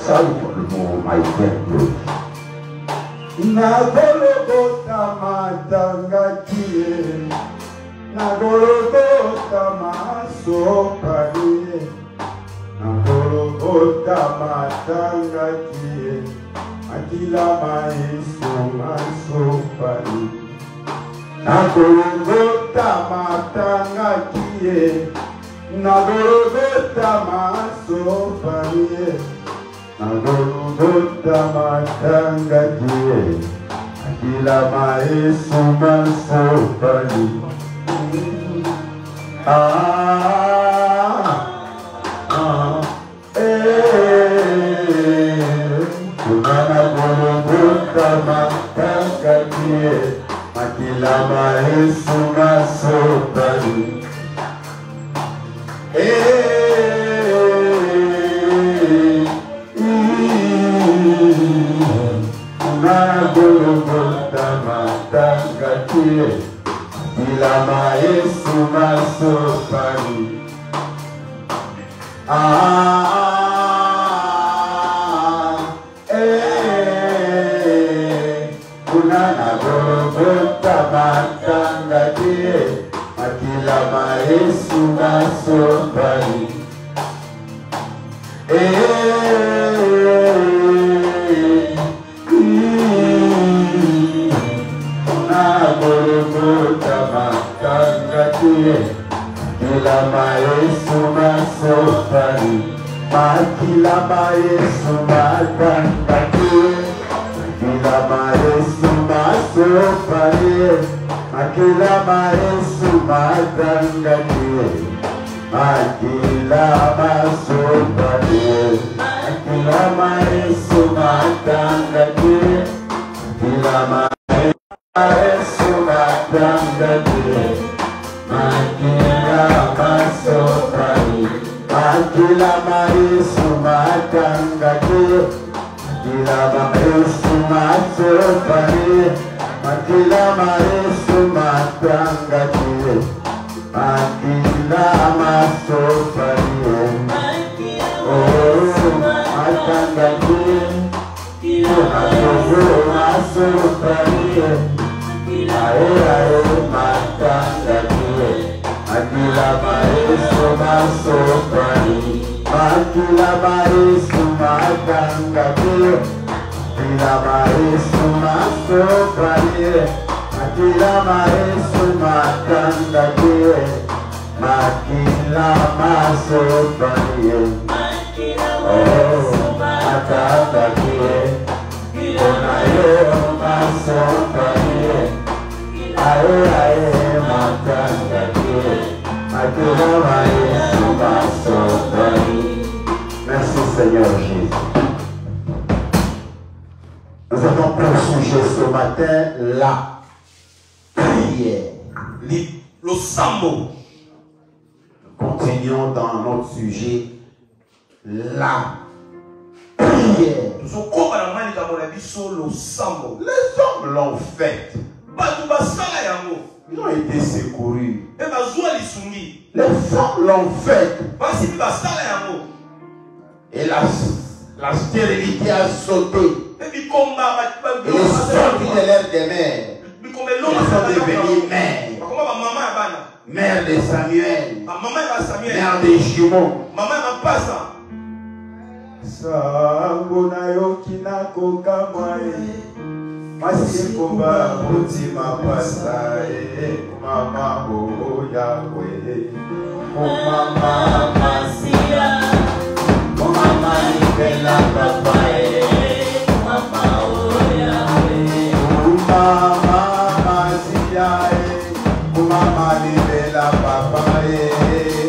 my dear Lord. Nagologota matangatie, Nagologota masopalie, Nagologota matangatie, Akila maeso masopalie, Nagologota matangatie, Nagologota masopalie, Nagologota matangatie, Akila maeso masopalie. Nagologota matangatie, Akila maeso masopalie. Nagologota matangatie, Akila maeso masopalie. Nagologota matangatie, Akila maeso masopalie. Nagologota matangatie, Akila maeso masopalie. Akila maeso matangatie, Akila maeso masopalie. Akila maeso matangatie, Akila masopalie. Akila maeso matangatie, Akila maeso matangatie, Akila masopalie. Akila maeso matangatie, Akila maeso masopalie. Akila maeso matangatie, Akila masopalie. Oh, matangatie, Akila masopalie. Matangatie, Akila maeso masopalie. Akila maeso matangatie, Akila maeso masopalie. Akila maeso matangatie, Akila masopalie. Oh, matangatie, Onayo masopalie. Matangatie, Akila maeso masopalie. Merci Seigneur Jésus. Nous avons pour sujet ce matin la prière. Le sambo. Continuons dans notre sujet la prière. Les hommes l'ont fait. Ils ont été secourus. Les femmes l'ont fait. Et la stérilité a sauté. Ils sont sortis de l'air des mères. Ils sont devenus mères. Mère de Samuel. Mère des jumeaux. Sango na yoki na kokamwae. Masikomba mutima pasae. Mama o Yahweh. Mama Masia. Mama Ibela Papae. Mama o Yahweh. Mama Masia. Mama Ibela Papae.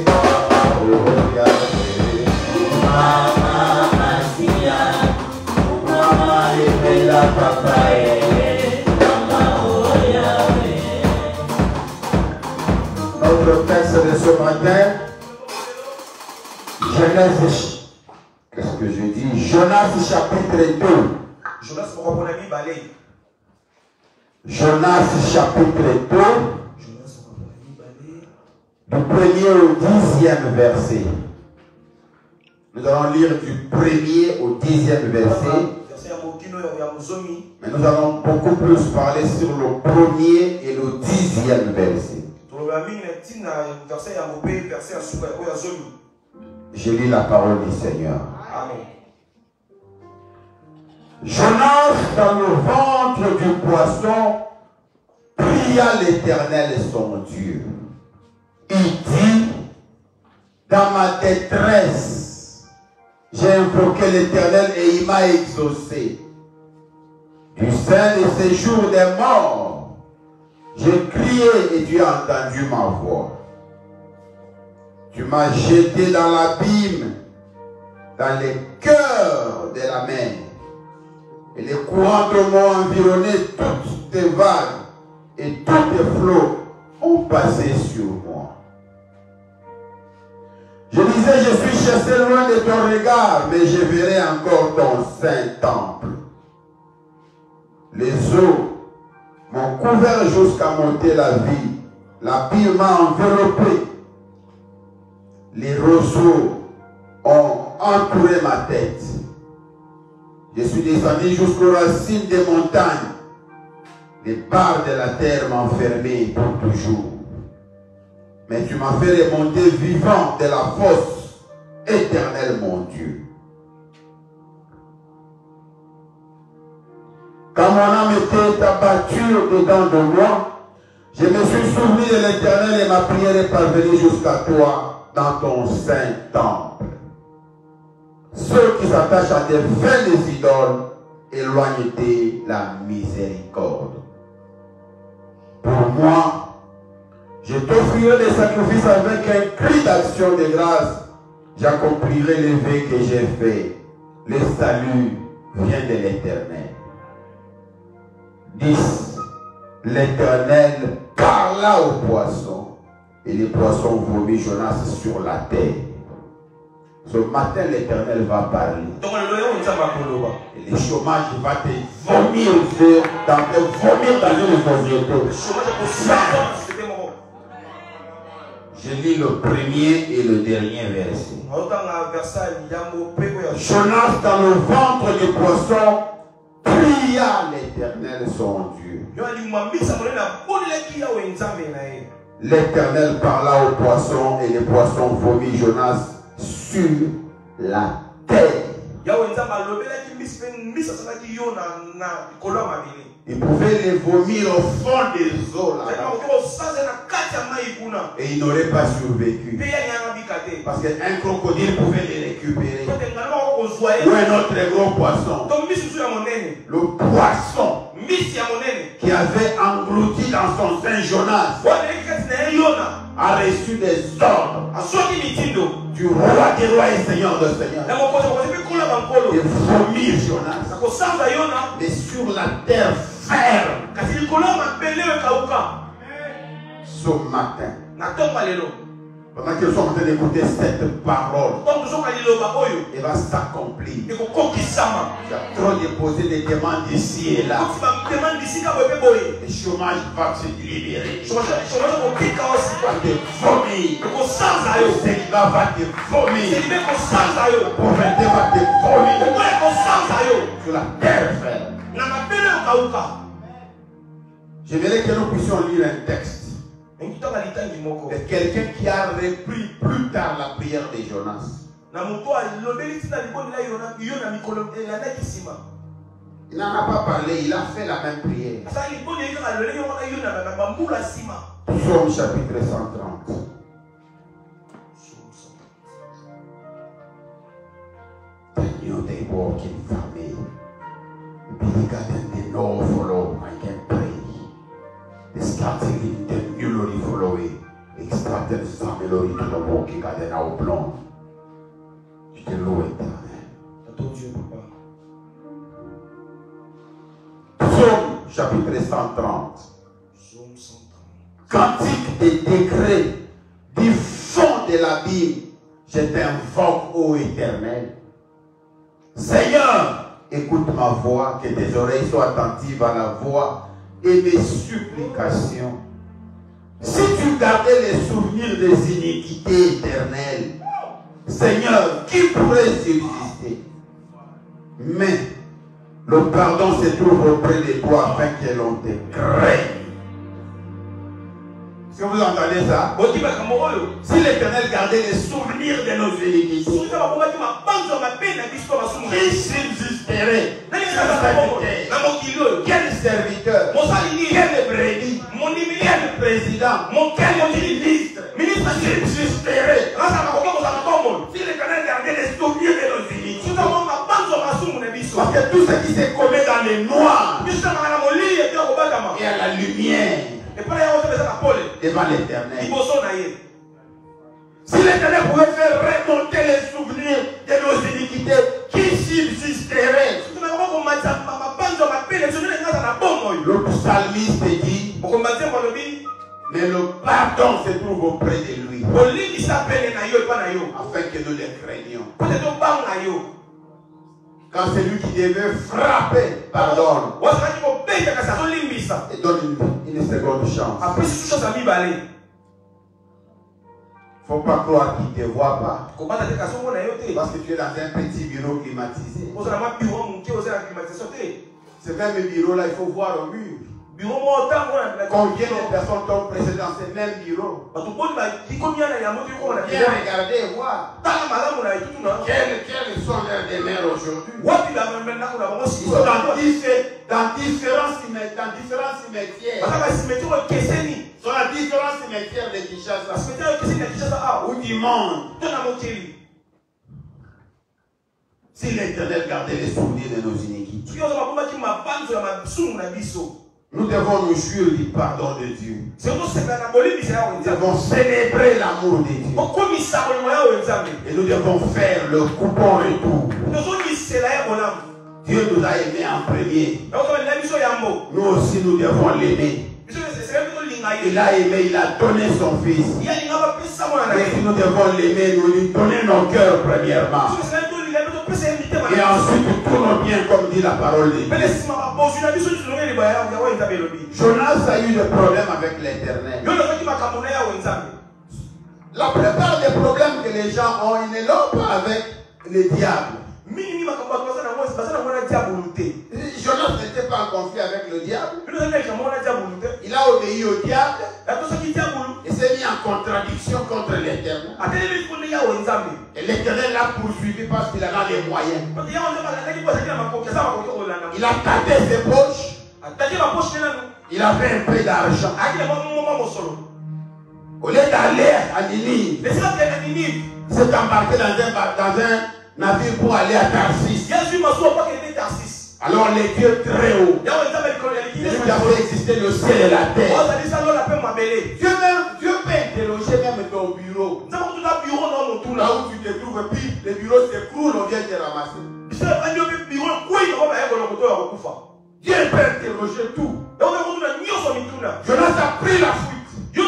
Mama o Yahweh. Mama Masia. Mama Ibela Papae. Mama o Yahweh. Notre texte de ce matin, Genèse, qu'est-ce que je dis? Jonas chapitre 2. Jonas chapitre 2. Du 1er au 10e verset. Nous allons lire du 1er au 10e verset. Mais nous allons beaucoup plus parler sur le 1er et le 10e verset. Je lis la parole du Seigneur. Amen. Jonas, dans le ventre du poisson, pria l'Éternel son Dieu. Il dit, dans ma détresse, j'ai invoqué l'Éternel et il m'a exaucé. Du sein des séjours des morts, j'ai crié et tu as entendu ma voix. Tu m'as jeté dans l'abîme, dans les cœurs de la mer. Et les courants m'ont environné, toutes tes vagues et tous tes flots ont passé sur moi. Je disais, je suis chassé loin de ton regard, mais je verrai encore ton saint temple. Les eaux m'ont couvert jusqu'à monter la vie. L'abîme m'a enveloppé. Les roseaux ont entouré ma tête. Je suis descendu jusqu'aux racines des montagnes. Les barres de la terre m'ont fermé pour toujours. Mais tu m'as fait remonter vivant de la fosse, éternel mon Dieu. Quand mon âme était abattue dedans de moi, je me suis souvenu de l'Éternel et ma prière est parvenue jusqu'à toi dans ton saint temple. Ceux qui s'attachent à des vaines idoles, éloignez la miséricorde. Pour moi, je t'offrirai des sacrifices avec un cri d'action de grâce. J'accomplirai les vœux que j'ai faits. Le salut vient de l'Éternel. 10. L'Éternel parla aux poissons et les poissons vomit Jonas sur la terre. Ce matin, l'Éternel va parler. Et le chômage va te vomir dans une société. Je lis le premier et le dernier verset. Jonas, dans le ventre du poisson, pria l'Éternel son Dieu. L'Éternel parla aux poissons et les poissons vomit Jonas sur la terre. Il pouvait les vomir au fond des eaux là. Et il n'aurait pas survécu. Parce qu'un crocodile pouvait les récupérer. Ou un autre gros poisson. Le poisson qui avait englouti dans son sein Jonas a reçu des ordres du roi des rois et seigneur de seigneurs de vomir Jonas, mais sur la terre ferme. Ce matin, pendant qu'ils sont en train d'écouter cette parole, elle va s'accomplir. Tu as trop déposé des demandes ici et là. Le chômage va se libérer. Va te vomir. Le célibat va te vomir. La pauvreté va te vomir. Sur la terre ferme. J'aimerais que nous puissions lire un texte de quelqu'un qui a repris plus tard la prière de Jonas. Il n'en a pas parlé, il a fait la même prière. Psaume chapitre 130. The new day walking for me. Be gotten the no follow, I can pray. The starting in the new lori following. Extracted sa mélodie tout le monde qui garde au plan. Je te loue éternel. Psaume chapitre 130. Cantique des décrets du fond de l'abîme. Je t'invoque, ô éternel. Seigneur, écoute ma voix, que tes oreilles soient attentives à la voix et mes supplications. Si tu gardais les souvenirs des iniquités éternelles, Seigneur, qui pourrait subsister? Mais le pardon se trouve auprès de toi afin que l'on te craigne. Est-ce que vous entendez ça? Si l'Éternel gardait les souvenirs de nos iniquités, qui subsisterait? Quel serviteur? Quel brebis? Quel président? Quel ministre subsisterait? Si l'Éternel gardait les souvenirs de nos iniquités, parce que tout ce qui s'est commis dans les noirs et à la lumière devant l'Éternel. Si l'Éternel pouvait faire remonter les souvenirs de nos iniquités, qui subsisterait? Le psalmiste dit, mais le pardon se trouve auprès de lui, afin que nous les craignions. Quand celui qui devait frapper pardonne et donne une seconde chance. Il ne faut pas croire qu'il ne te voit pas. Parce que tu es dans un petit bureau climatisé. Ce même bureau-là, il faut voir au mur. Combien de personnes t'ont précédé dans ce même bureau? Viens regarder et voir. Quelles sont leurs demeures aujourd'hui? Ils sont dans différents cimetières. Ils sont dans différents cimetières de Kinshasa ou du monde. Si l'Éternel gardait les souvenirs de nos iniquités, nous devons nous jouir du pardon de Dieu. Nous devons célébrer l'amour de Dieu. Et nous devons faire le coupon retour. Dieu nous a aimés en premier. Nous aussi nous devons l'aimer. Il a aimé, il a donné son fils. Et si nous devons l'aimer, nous lui donner nos cœurs premièrement. Et ensuite tourne bien comme dit la parole de Dieu. Jonas a eu des problèmes avec l'Éternel. La plupart des problèmes que les gens ont, ils ne l'ont pas avec le diable. Jonas n'était pas en conflit avec le diable. Il a obéi au diable et s'est mis en contradiction contre l'Éternel. Et l'Éternel l'a poursuivi parce qu'il avait les moyens. Il a tâté ses poches. Il avait un peu d'argent. Au lieu d'aller à Ninive, il s'est embarqué dans un navire pour aller à Tarsis. Alors les dieux très hauts, celui qui a fait exister le ciel et la terre. Dieu peut interroger même ton bureau. Là où tu te trouves, et puis le bureau s'écroule, on vient te ramasser. Dieu peut interroger tout. Jonas a pris la fuite. Il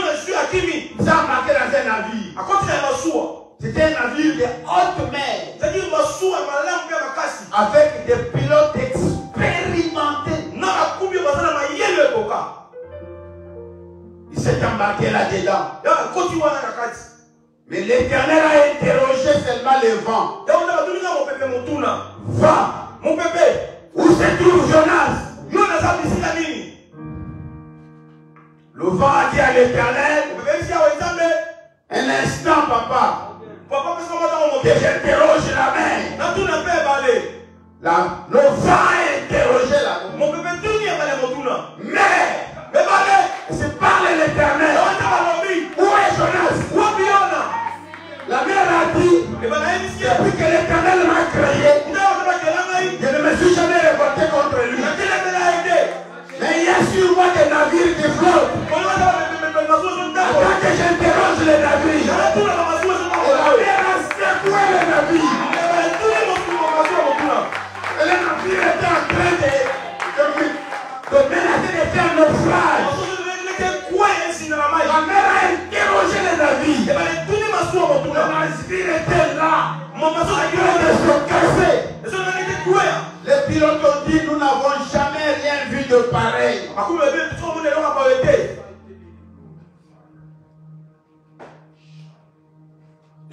s'est embarqué dans un navire. C'était un navire de haute mer. Avec des pilotes expérimentés. Il s'est embarqué là-dedans. Mais l'Éternel a interrogé seulement le vent. Vent, mon bébé, où se trouve Jonas? Le vent a dit à l'Éternel, un instant papa, que j'interroge la mer. Le vent a interrogé la mer. C'est parle l'Éternel. Où est Jonas? La mer a dit, depuis que l'Éternel m'a créé, je ne me suis jamais révolté contre lui. Mais il y a sur moi des navires qui flottent. Attends que j'interroge les navires. Et la mer a secoué les navires. Et le navire était en train de menacer de faire naufrage. La mer a interrogé les navires. Le navire était là. En train de se casser. Les pilotes ont dit, nous n'avons jamais rien vu de pareil.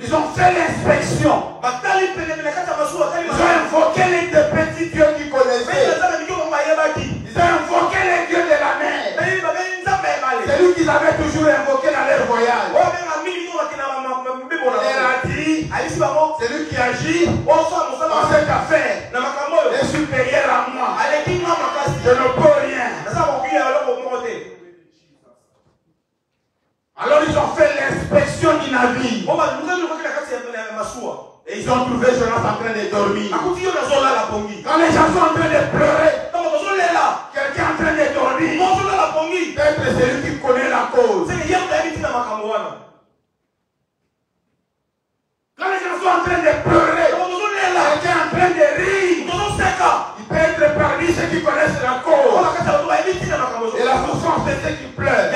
Ils ont fait l'inspection. Ils ont invoqué les deux petits dieux qu'ils connaissaient. Ils ont invoqué les dieux de la mer. C'est lui qu'ils avaient toujours invoqué dans leur voyage. Il leur a dit, c'est lui qui agit dans cette affaire. est supérieur à moi. Je ne peux rien. Alors ils ont fait l'inspection du navire. Et ils ont trouvé Jonas en train de dormir. Quand les gens sont en train de pleurer, quelqu'un en train de dormir, peut-être c'est lui qui connaît la cause. Quand les gens sont en train de pleurer, quelqu'un est en train de rire, il peut être parmi ceux qui connaissent la cause. Et la souffrance de ceux qui pleurent.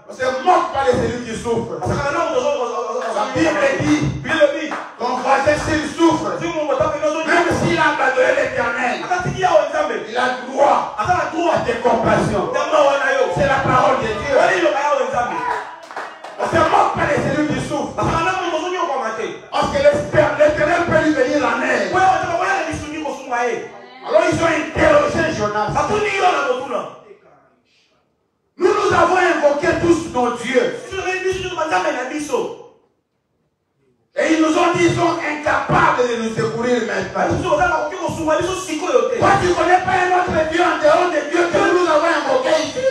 On se moque pas de celui qui souffre. La Bible dit, ton voisin s'il souffre, même s'il a abandonné l'Éternel, il a droit à tes compassions. C'est la parole de Dieu. On se moque pas de celui qui souffre. Parce que l'Éternel peut lui venir en aide. Alors ils ont interrogé Jonas. Nous avons invoqué tous nos dieux. Et ils nous ont dit qu'ils sont incapables de nous secourir maintenant. Toi, tu ne connais pas un autre Dieu en dehors des dieux que nous avons invoqués ici.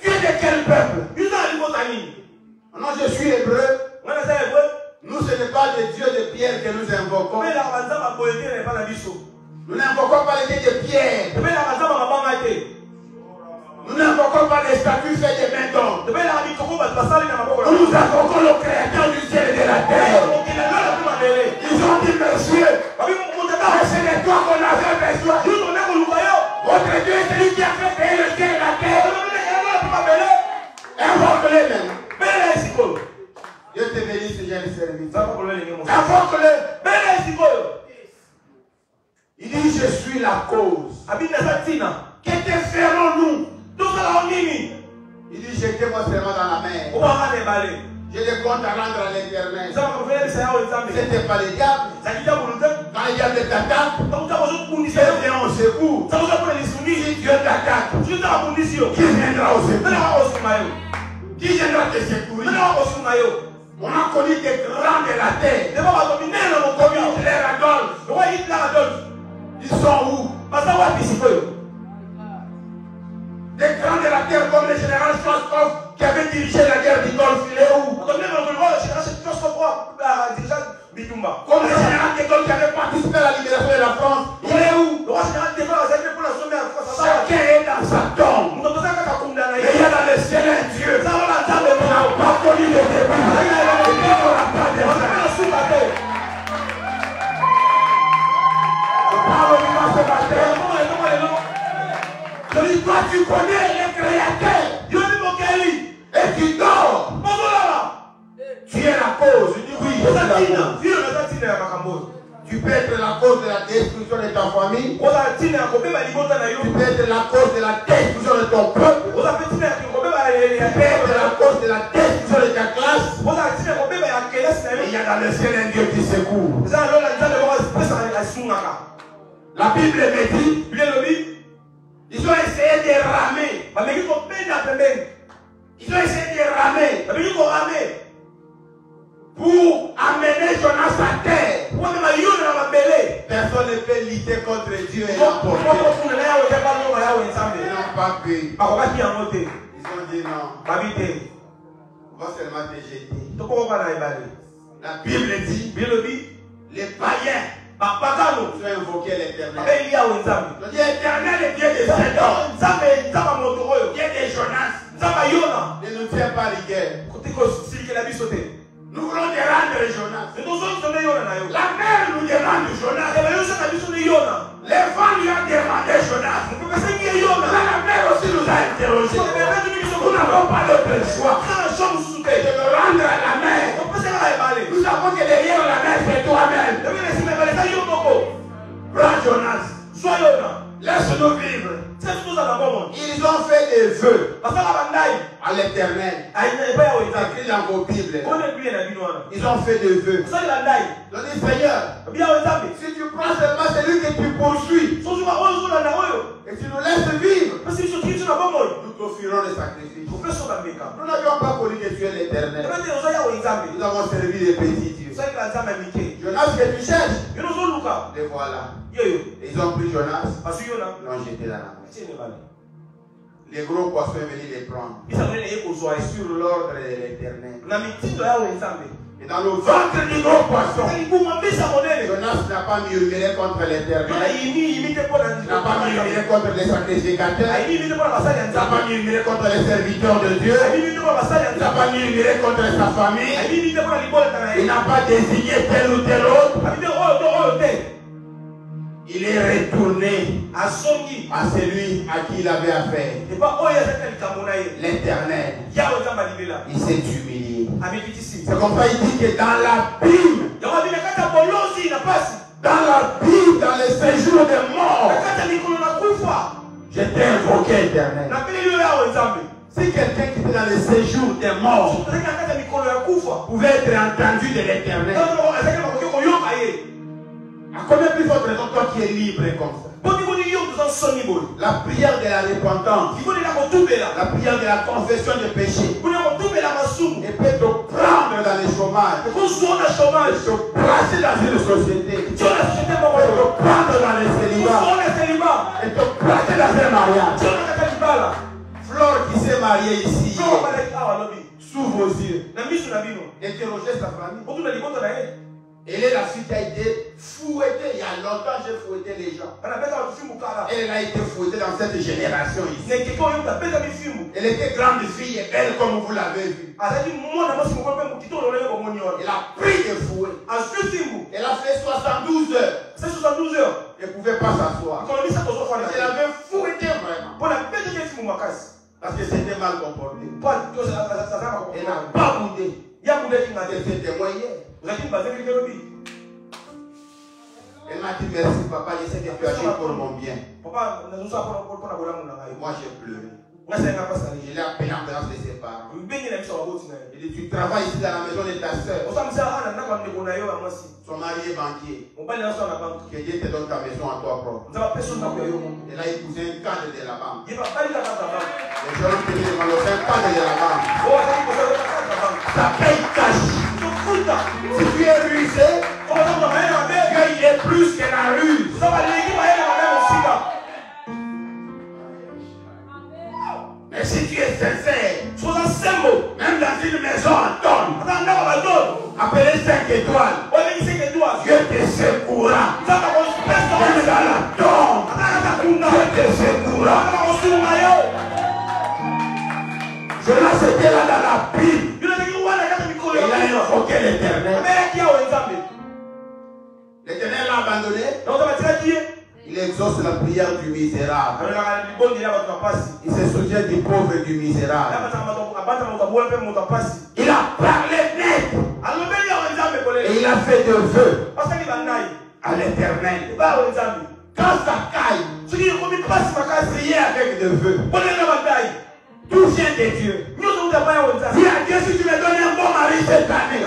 Tu es de quel peuple? Non, je suis hébreu. Nous, ce n'est pas des dieux de pierre que nous invoquons. Nous n'invoquons pas les dieux de pierre. Nous n'invoquons pas les statues faites de mains d'homme. Nous invoquons le Créateur du ciel et de la terre. Ils ont dit, monsieur, c'est de toi qu'on avait besoin. Votre Dieu est celui qui a fait créer le ciel et la terre. Invoque-le même. Dieu te bénisse, Seigneur le service. Invoque-le. Il dit, je suis la cause. Que te ferons-nous? Il dit, jetez-moi seulement dans la mer. Je les compte à rendre à l'Éternel. C'était pas les diables. Quand les diables t'attaquent, Dieu vient au secours. Si Dieu t'attaque, qui viendra au secours? Qui viendra te secourir? On a connu des grands de la terre. Hitler, Adolphe. Ils sont où? Des grands de la terre comme le général Schwarzkopf qui avait dirigé la guerre du Golfe, il est où? Comme le général de Gaulle qui avait participé à la libération de la France, il est où? Chacun est dans sa tombe. Mais il y a dans le ciel un Dieu qui n'a pas connu le début et qui n'aura pas de fin. Je parle au moment ce matin. Je dis, toi tu connais le Créateur et tu dors. Tu es la cause. Je dis oui, je suis la cause. Tu peux être la cause de la destruction de ta famille. Tu peux être la cause de la destruction de ton peuple. Tu peux être la cause de la destruction de ta classe. Et il y a dans le ciel un Dieu qui secourt. La Bible me dit, ils ont essayé de ramer. Ils ont essayé de ramer pour amener Jonas à terre. Personne ne peut lutter contre Dieu et l'emporter. Ils n'ont pas pu. Ils ont dit non. On va seulement te jeter. La Bible dit, les païens ont invoqué l'Éternel. L'Éternel est Dieu de Satan. Dieu de Jonas. Ne nous tient pas rigueur. Nous voulons te rendre Jonas. La mer nous demande Jonas. Les vents lui ont demandé Jonas. La mer aussi nous a interrogés. Nous n'avons pas d'autre choix que de le rendre à la mer. Nous savons que derrière la mer c'est toi-même. Prends Jonas. Laisse-nous vivre. Ils ont fait des vœux. À à l'éternel. Écrit dans vos Bibles. Ils ont fait des vœux. Ils ont dit, Seigneur, si tu prends seulement celui que tu poursuis, et tu nous laisses vivre, nous t'offrirons le sacrifice. Nous n'avions pas connu que tu es l'éternel. Nous avons servi les petits dieux. Jonas que tu cherches, les voilà. Ils ont pris Jonas, l'ont jeté dans la mer. Les gros poissons sont venus les prendre. Sur l'ordre de l'éternel. Et dans le ventre du gros poisson, Jonas n'a pas murmuré contre l'éternel. N'a pas murmuré contre les sacrificateurs. N'a pas murmuré contre les serviteurs de Dieu. N'a pas murmuré contre sa famille. Il n'a pas désigné tel ou tel autre. Il est retourné à celui à qui il avait affaire. L'éternel. Il s'est humilié. C'est comme ça il dit que dans l'abîme, dans le séjour des morts, je t'ai invoqué, éternel. Si quelqu'un qui était dans le séjour des morts pouvait être entendu de l'éternel, à combien plus forte raison toi qui es libre comme ça? La prière de la repentance, la prière de la confession de péché, et peut te prendre dans le chômage, et te placer dans une société, et te prendre dans le célibat, et te placer dans un mariage. Flore qui s'est mariée ici, sous vos yeux, interrogez sa famille. Elle est la fille qui a été fouettée. Il y a longtemps, j'ai fouetté les gens. Elle a été fouettée dans cette génération ici. Elle était grande fille et belle comme vous l'avez vu. Elle a pris des fouets. Elle a fait 72 heures. Elle ne pouvait pas s'asseoir. Elle avait fouetté vraiment. Parce que c'était mal comporté. Elle n'a pas boudé. Elle s'est témoignée. Elle m'a dit merci papa, je sais que tu agis pour mon bien. Moi j'ai pleuré. Je l'ai appelé en présence de ses parents. Il dit tu travailles ici dans la maison de ta soeur. Son mari est banquier. Que Dieu te donne ta maison à toi propre. Elle a épousé un cadre de la banque. Les gens ont payé un cadre de la banque. Ça paye cash. Si tu es rusé, il est plus que la ruse. Mais si tu es sincère, même dans une maison en tonne, appelez 5 étoiles, Dieu te secourra. Même dans la tombe, Dieu te secourra. Jonas était là dans la Bible. Il a invoqué l'éternel. L'éternel l'a abandonné. Il exauce la prière du misérable. Il se souvient du pauvre et du misérable. Il a parlé net. Et il a fait de vœux à l'éternel. Quand ça caille, prier avec de vœux. Tout vient de Dieu. Dis à Dieu si tu me donnes un bon mari cette année.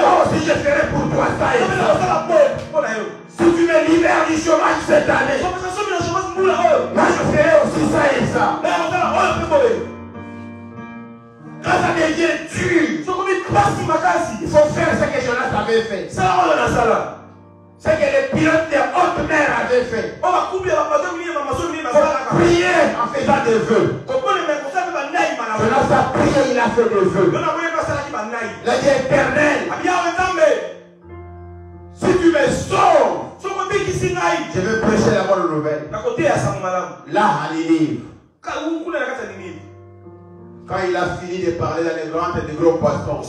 Oh, si je ferai pour toi ça et ça. Si tu me libères du chômage cette année. Moi je ferai aussi ça et ça. Quand ça devient dur, il faut faire ce que Jonas avait fait. C'est que les pilotes de haute mer avaient fait. Prier en faisant des vœux. Jonas a prié, il a fait des vœux. Il a dit éternel, si tu me sauves, je vais prêcher la bonne nouvelle. Là, à Ninive. Quand il a fini de parler dans les grands et des gros poissons,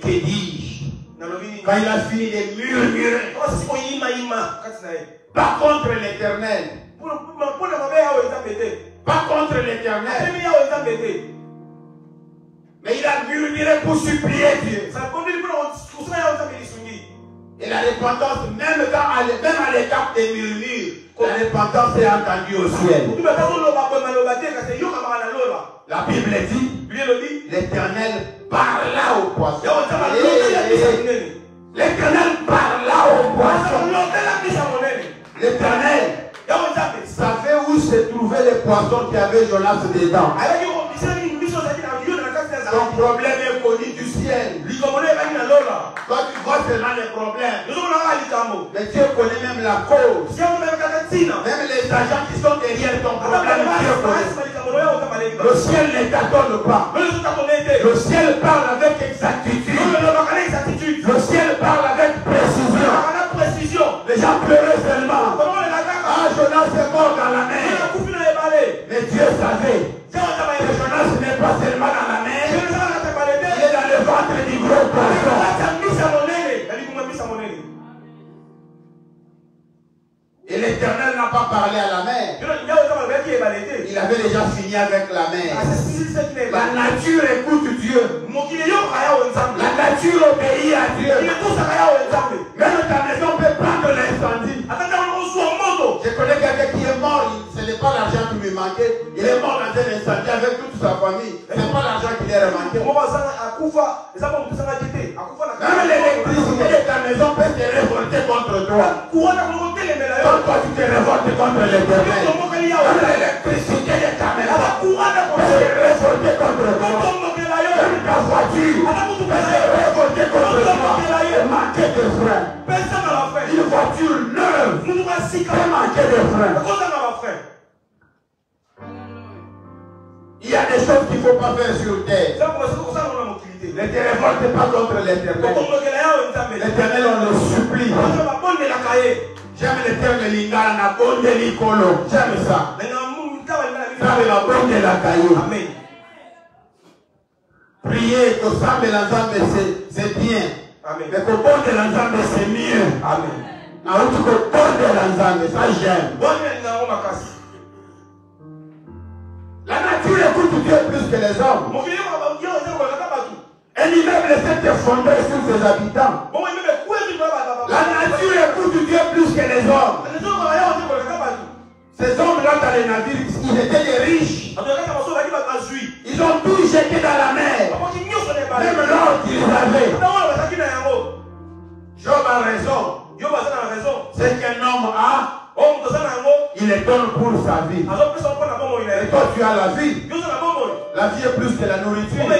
que dis-je? Quand il a fini de murmurer, pas contre l'éternel, pas contre l'éternel, mais il a murmuré pour supplier Dieu. Et la repentance, même à l'étape des murmures, la repentance est entendue au ciel. La Bible dit, l'Éternel parla au poisson. L'Éternel parla au poisson. L'Éternel savait où se trouvaient les poissons qui avaient Jonas dedans. Ton problème est connu du ciel. Toi tu vois seulement les problèmes. Mais Dieu connaît même la cause. Même les agents qui sont derrière ton problème, Dieu connaît. Le ciel ne t'attend pas. Le ciel parle avec exactitude. Le ciel parle avec précision. Les gens pleuraient seulement. Ah, Jonas est mort dans la mer. Mais Dieu savait que Jonas n'est pas seulement dans la mer. Il est dans le ventre du gros poisson. Et l'Éternel n'a pas parlé à la mer. Il avait déjà fini avec la mer. La nature écoute Dieu. La nature obéit à Dieu. Même ta maison peut prendre l'incendie. Je connais quelqu'un qui est mort. Ce n'est pas l'argent qui lui manquait. Il est mort dans un incendie avec toute sa famille. Ce n'est pas l'argent qui lui a manqué. Même l'électricité de ta maison peut se révolter contre toi. Quand toi tu te révoltes contre l'Éternel, l'électricité de ta maison peut se révolter contre toi. Même ta voiture peut se révolter contre toi. Et manquer de frein. Une voiture neuve peut manquer de frein. Il y a des choses qu'il ne faut pas faire sur terre. Ne te révolte pas contre l'Éternel. L'Éternel, on le supplie. J'aime le terme lingala na bonde likolo. J'aime ça. Ça veut la bonde de la caillou. Amen. Prier que ça me l'ensemble c'est bien. Amen. Mais que bonde de l'ensemble c'est mieux. Amen. Na outre que bonde de l'ensemble ça j'aime. La nature écoute Dieu plus que les hommes. Un immeuble s'est effondré sur ses habitants. La nature écoute Dieu plus que les hommes. Ces hommes-là dans les navires, ils étaient des riches. Ils ont tout jeté dans la mer. Même l'or qu'ils avaient. Job a raison. C'est qu'un homme a, il les donne pour sa vie. Et toi tu as la vie. La vie est plus que la nourriture.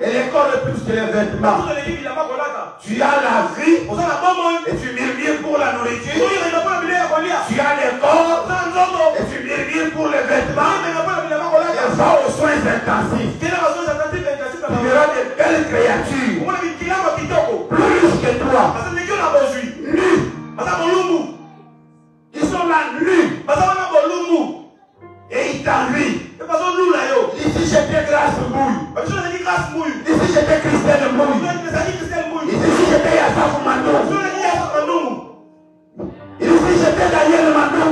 Et le corps est plus que les vêtements. Tu as la vie et tu murmures pour la nourriture. Tu as le corps et tu murmures pour les vêtements. Et va aux soins intensifs. Tu verras des belles créatures plus que toi. Nus. Ils sont là nus. Et ils t'envient. Ici j'étais grâce mouille. Ici j'étais Christelle mouille. Ici j'étais Yassaf Mandou. Ici j'étais Daniel Mandou.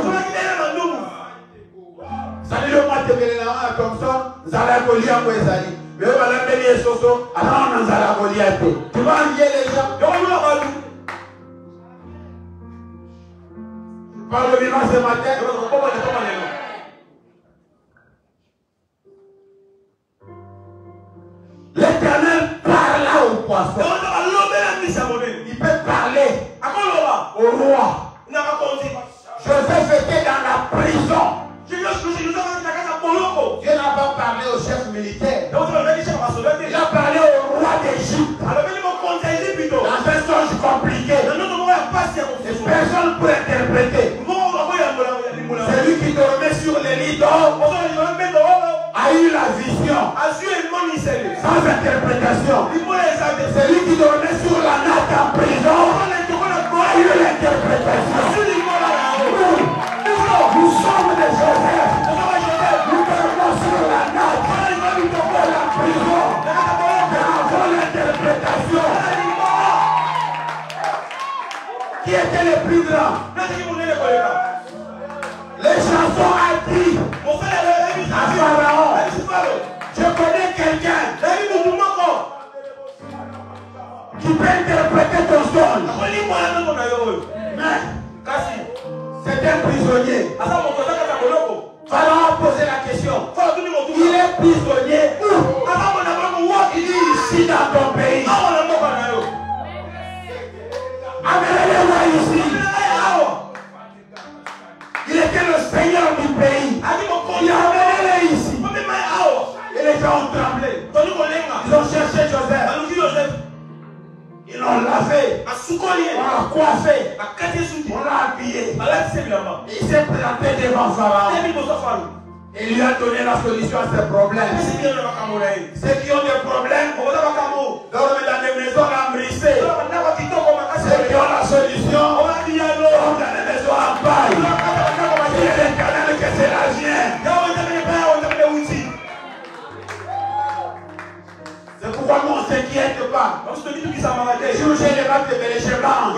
Salut le mois de Bélénama comme ça. Zala Golia Mouezali. Mais on va l'appeler Soso. Alors on a Zala Golia. Tu vas envier les gens. Par le vivant ce matin. L'Éternel parla au poisson. Il peut parler au roi. Je vais fêter dans la prison. Dieu n'a pas parlé au chef militaire. Il a parlé au roi d'Égypte. Dans un songe compliqué. Personne ne peut interpréter. C'est lui qui dormait sur les lits d'or. A eu la vision sans interprétation. C'est lui qui dormait sur la natte en prison. A eu l'interprétation. Nous sommes des Joseph. Nous dormons sur la natte en prison. Mais avant l'interprétation. Qui était le plus grand? Les chansons a dit à Pharaon, je connais quelqu'un qui peut interpréter ton songe. Mais c'est un prisonnier. Pharaon a posé la question. Il est prisonnier où? Il dit ici dans ton pays. Amenez-les-moi ici. Il était le Seigneur du pays. Il a amené ici. Et les gens ont tremblé. Ils ont cherché Joseph. Ils l'ont lavé. On l'a coiffé. On l'a habillé. Il s'est présenté devant Pharaon. Et lui a donné la solution à ses problèmes. Ceux qui ont des problèmes dorment dans des maisons lambrissées. Ceux qui ont la solution dorment dans des maisons en paille. C'est l'Éternel que c'est la mienne. C'est pourquoi nous on ne s'inquiète pas. Les jours où j'ai les vaches de Bélé, je mange.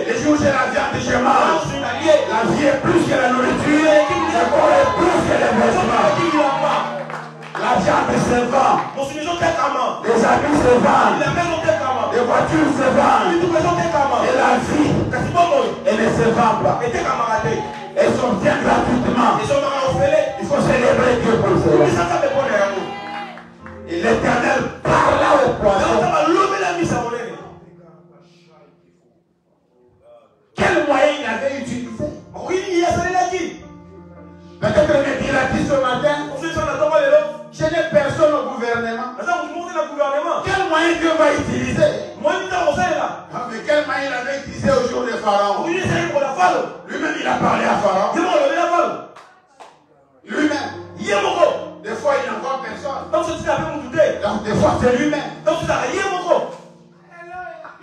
Les jours où j'ai la viande, je mange. La vie est plus que la nourriture. Le corps est plus que les vêtements. La viande se vend. Les habits se vendent. Les voitures se vendent. Et la vie, elle ne se vend pas. Elles sont bien gratuitement. Il faut célébrer Dieu pour cela. Et l'Éternel parla au poisson. Quel moyen il avait utilisé? Peut-être que il a dit ce matin, je n'ai personne au gouvernement. Quel moyen Dieu va utiliser? Mais quel moyen il avait utilisé au jour de Pharaon? Lui-même il a parlé à Pharaon. Lui-même. Des fois il n'y a encore personne. Donc des fois c'est lui-même.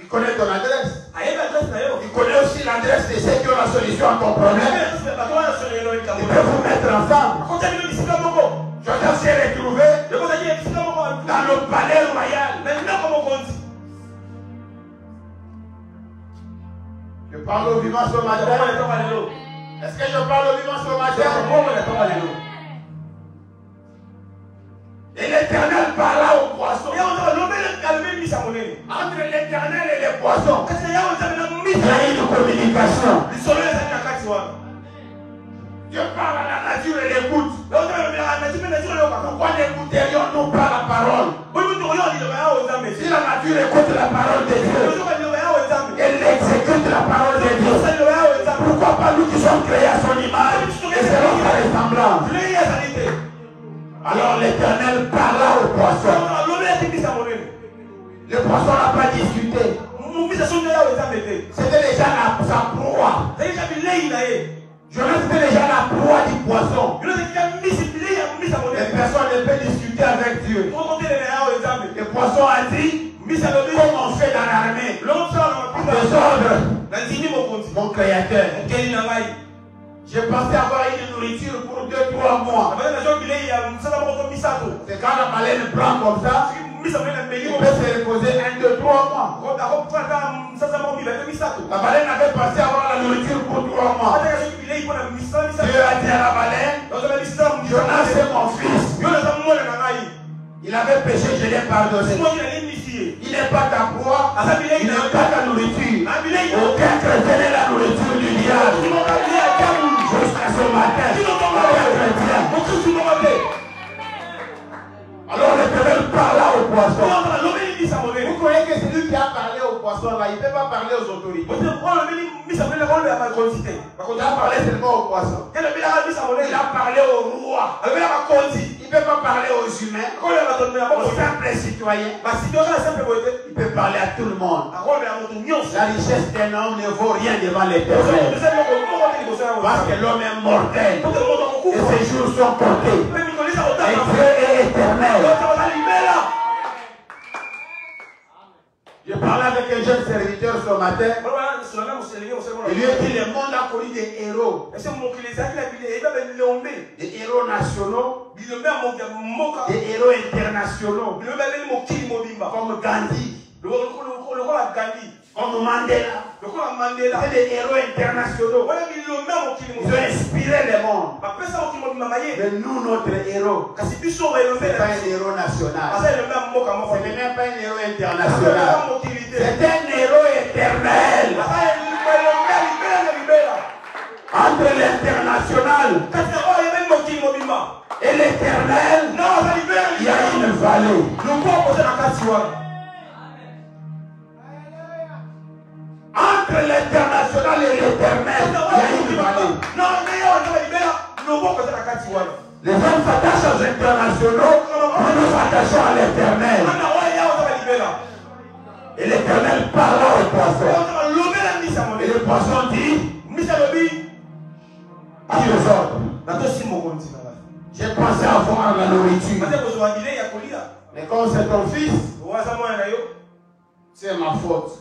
Il connaît ton adresse. Il connaît aussi l'adresse de ceux qui ont la solution à ton problème. Il peut vous mettre ensemble. Joseph s'est retrouvé dans le palais royal. Je parle au vivant ce matin. Est-ce que je parle au vivant ce matin? Et l'Éternel parla au poisson. Entre l'Éternel et les poissons, il y a une communication. Dieu parle à la nature et l'écoute. Pourquoi n'écouterions-nous pas la parole? Si la nature écoute la parole de Dieu, elle exécute la parole de Dieu. Pourquoi pas nous qui sommes créés à son image et selon sa ressemblance? Alors l'Éternel parla au poisson. Le poisson n'a pas discuté. C'était déjà sa proie. Jonas était déjà la proie du poisson. Les personnes ne peuvent discuter avec Dieu. Le poisson a dit, comme on fait dans l'armée, désordre, mon créateur. J'ai pensé avoir une nourriture pour 2-3 mois. C'est quand la baleine prend comme ça, il peut se reposer 1-2-3 mois. La baleine avait pensé avoir la nourriture pour 3 mois. Dieu a dit à la baleine, Jonas c'est mon fils. Il avait péché, je l'ai pardonné. Il n'est pas ta proie, il n'est pas ta nourriture. Aucun chrétien n'est la nourriture du diable. Jusqu'à ce matin, alors l'Éternel parla au poisson. Vous croyez que c'est lui qui a parlé au poisson là, il ne peut pas parler aux autorités. Il a parlé seulement au poisson. Il a parlé au roi. Il ne peut pas parler aux humains, aux simples citoyens. Il peut parler à tout le monde. La richesse d'un homme ne vaut rien devant l'Éternel. Parce que l'homme est mortel. Et ses jours sont comptés. Et Dieu est éternel. Je parlais avec un jeune serviteur ce matin. Il lui a dit le monde a connu des héros. Des héros nationaux. Des héros internationaux. Comme Gandhi. Comme Mandela. C'est des héros internationaux. Ils ont inspiré le monde. Mais nous, notre héros, ce n'est pas un héros national. Ce n'est même pas un héros international. C'est un héros éternel. Entre l'international et l'éternel, il vallée. Entre l'international et l'éternel, il y a une vallée. Les hommes s'attachent aux internationaux, nous nous attachons à l'éternel. Et l'éternel parla au poisson. Et le poisson dit, à les ordres. J'ai pensé avoir la nourriture. Mais comme c'est ton fils, c'est ma faute.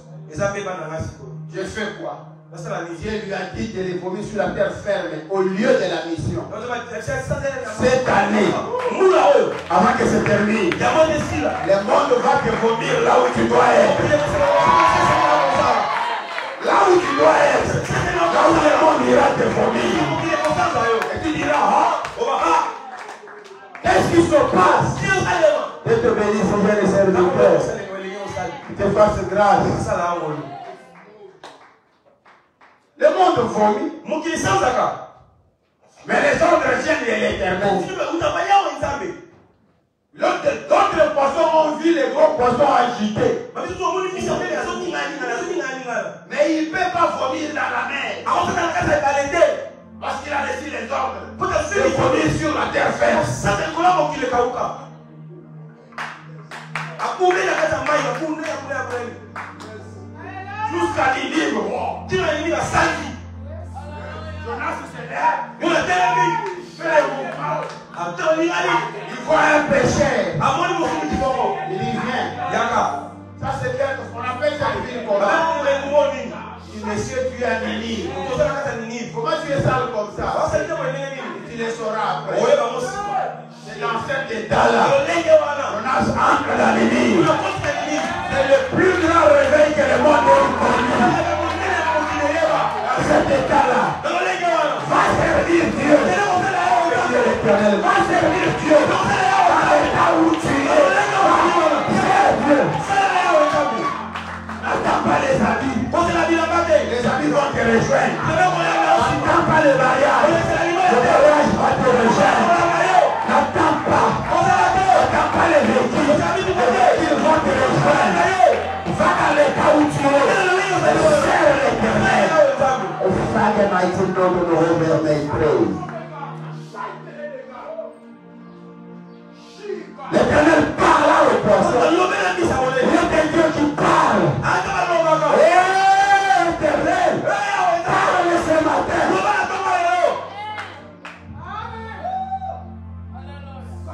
J'ai fait quoi? Dieu lui a dit de les vomir sur la terre ferme au lieu de la mission. Cette année, avant que se termine, le monde va te vomir là où tu dois être. Là où tu dois être. Là où le monde ira te vomir. Et tu diras, qu'est-ce qui se passe? Dieu te bénisse, Seigneur et serviteur. Tu te fasses grâce. Le monde vomit. Mais les ordres viennent de l'éternel. D'autres poissons ont vu les gros poissons agités. Mais il ne peut pas vomir dans la mer. Parce qu'il a reçu les ordres de vomir sur la terre ferme. Jusqu'à Ninive. Jonas se lève. Il voit un pécheur. Il dit viens. Ça c'est quelque chose. On appelle ça une ville comme ça. Monsieur, tu es à Ninive. Comment tu es sale comme ça? Tu le sauras après. C'est l'ancêtre de Dala. Jonas entre dans Ninive. C'est le plus grand réveil que le monde ait connu. Dans cet état-là, va servir Dieu. Dieu l'éternel, va servir Dieu. Dans l'état où tu es, sers Dieu. N'attends pas les habits. Les habits vont te rejoindre. N'attends pas le mariage. Le mariage va te rejoindre. N'attends pas. N'attends pas les véhicules. Les véhicules vont te rejoindre. Va dans l'état où tu es. Sers l'éternel. Father, mighty name of the Lord, may praise. L'éternel parle au poisson. Il y a quelqu'un qui parle. Éternel, parle ce matin.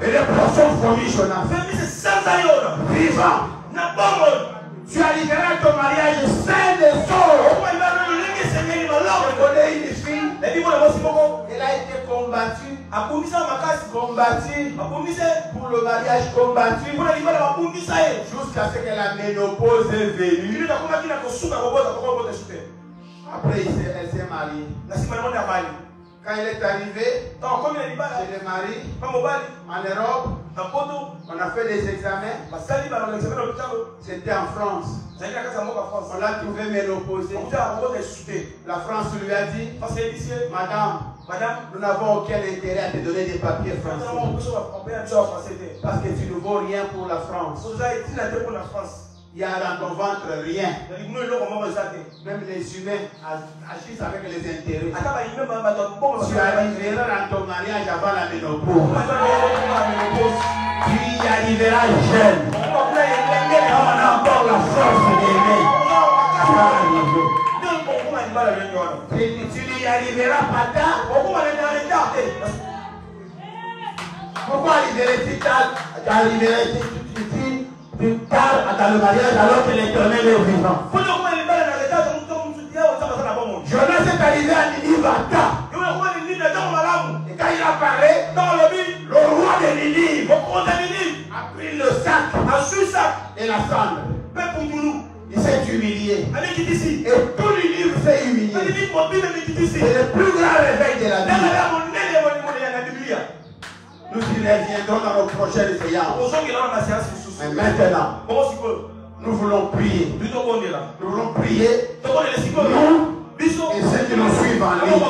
Et les poissons vomit Jonas. Vivant. Tu arriveras à ton mariage sain de sort. On connaît une fille. Elle a été combattue. Pour le mariage combattu. Jusqu'à ce que la ménopause est venue. Après, elle s'est mariée. Quand elle est arrivée, chez les maris, en Europe, on a fait des examens. C'était en France. On l'a trouvé ménopausée. La France lui a dit, Madame, nous n'avons aucun intérêt à te donner des papiers français. Parce que tu ne vaux rien pour la France. Il y a dans ton ventre rien. Même les humains agissent avec les intérêts. Tu arriveras dans ton mariage avant la ménopause. Tu y arriveras jeune. On a encore la force d'aimer. Tu n'y arriveras pas tard. Pourquoi arriverais-tu tard? Tu parles à le mariage alors que l'éternel est vivant. Jonas est arrivé à Ninive à temps. Et quand il a parlé, le roi de Ninive a pris le sac et la cendre. Il s'est humilié. Et tout Ninive s'est humilié. C'est le plus grand réveil de la vie. Nous y reviendrons dans nos prochaines séances. Mais maintenant, nous voulons prier. Nous voulons prier. Nous et ceux qui nous suivent en ligne.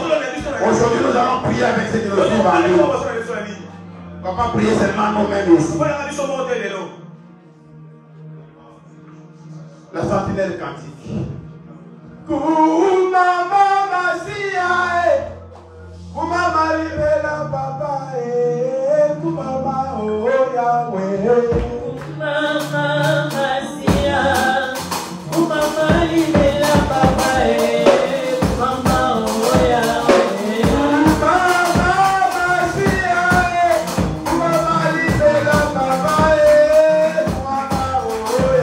Aujourd'hui, nous allons prier avec ceux qui nous suivent en ligne. On va pas prier seulement nous-mêmes ici. La sentinelle cantique. Kumama Masia, Kumama Libela Papa, Kumama Oh Yahweh. Kumama Masia, Kumama Libela Papa, Kumama Oh Yahweh. Kumama Masia, Kumama Libela Papa, Kumama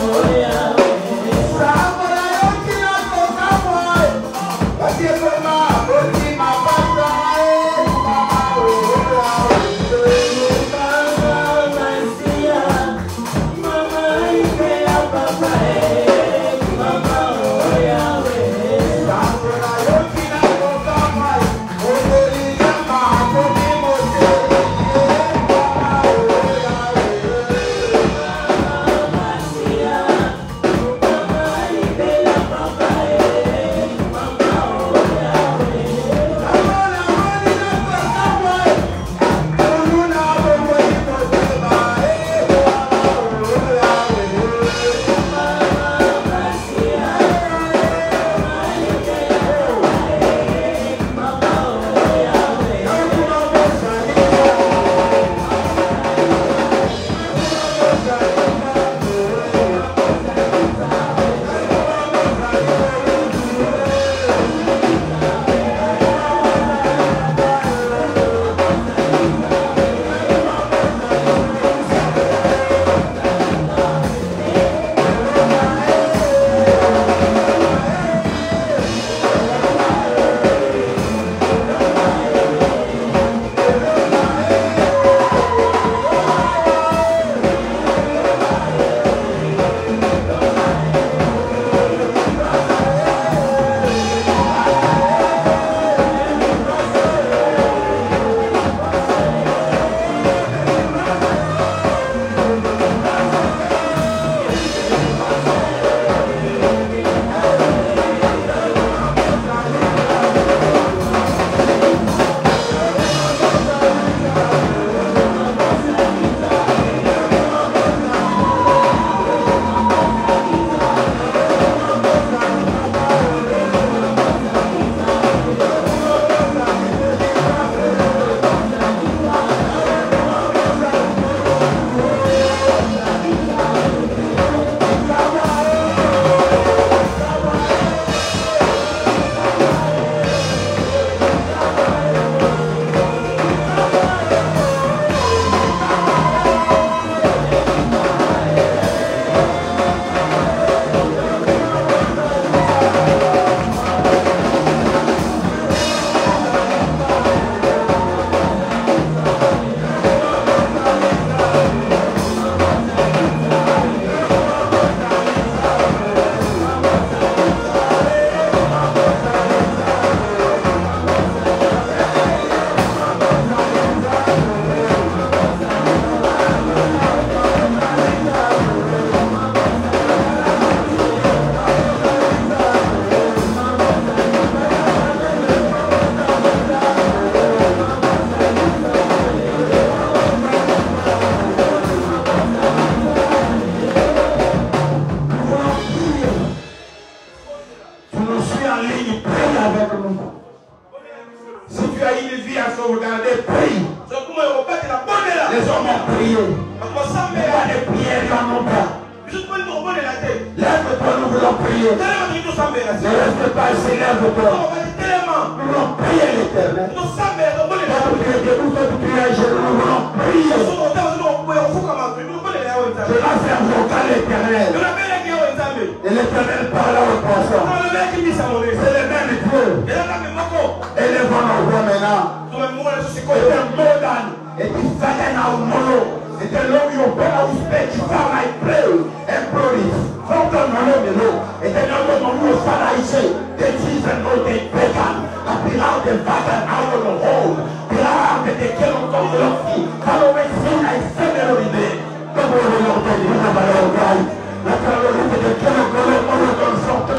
Oh Yahweh. Et l'Éternel parla au poisson. C'est le même Dieu. Élevons nos voix maintenant. Et more than it is certain how mono. It's a long you better respect you found I pray and glory. From the mono. Et the number of you Father I say the season will take better. I feel out the battle out of the hole. Là que des quels ont comme l'enfant. Quand on est sin I say melody. Comme on est l'enfant, on va la calorie de quel on connaît, on le consorte.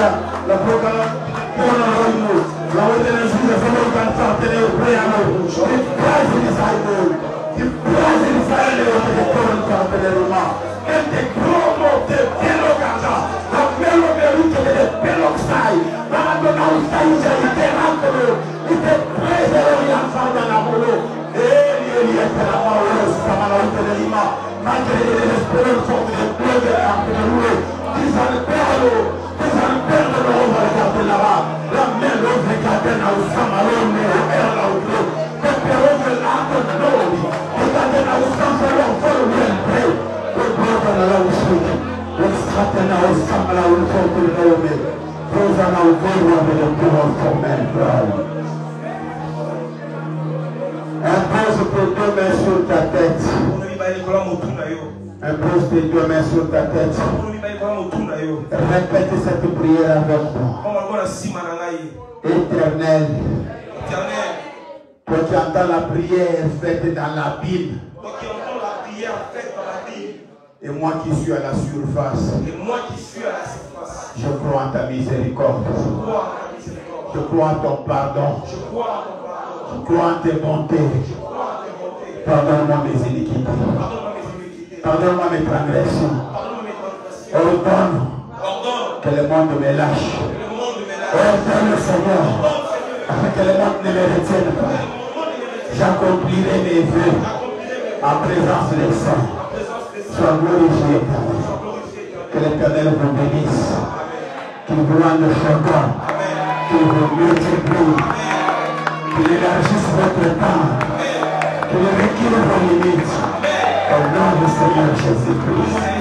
la proclamazione la ordine Gesù sono cantate le preano il praise di Israele il praise di Israele che cantate le Roma e te promo te pelo canta a pelo veruto che pelo sai ma non ha un sai già di te rancolo e te prese le rialzate la volo e lì è per la paura stava la vita di Rima ma che le speranze del plebe anche per lui ti salpero la mère regardait dans le samalone et elle a oublié que Pérez est là pour nous regardez dans le samalone pour le bien le brother là aussi le stratène au samalone pour le nommer vous en avez vu avec le pouvoir formel impose tes deux mains sur ta tête impose tes deux mains sur ta tête répète cette prière avec moi. Éternel, toi qui entends la prière faite dans la Bible, et moi qui suis à la surface, je crois en ta miséricorde, je crois en ton pardon, je crois en tes bontés. Pardonne-moi mes iniquités, pardonne-moi mes transgressions, ordonne que le monde me lâche. Ordonne, Seigneur, afin que le monde ne me retienne pas. J'accomplirai mes vœux en présence des saints. Sois glorifié, que l'Éternel vous bénisse, qu'il vous rende chacun, qu'il vous multiplie, qu'il élargisse votre temps, qu'il retire vos limites. Au nom du Seigneur Jésus-Christ.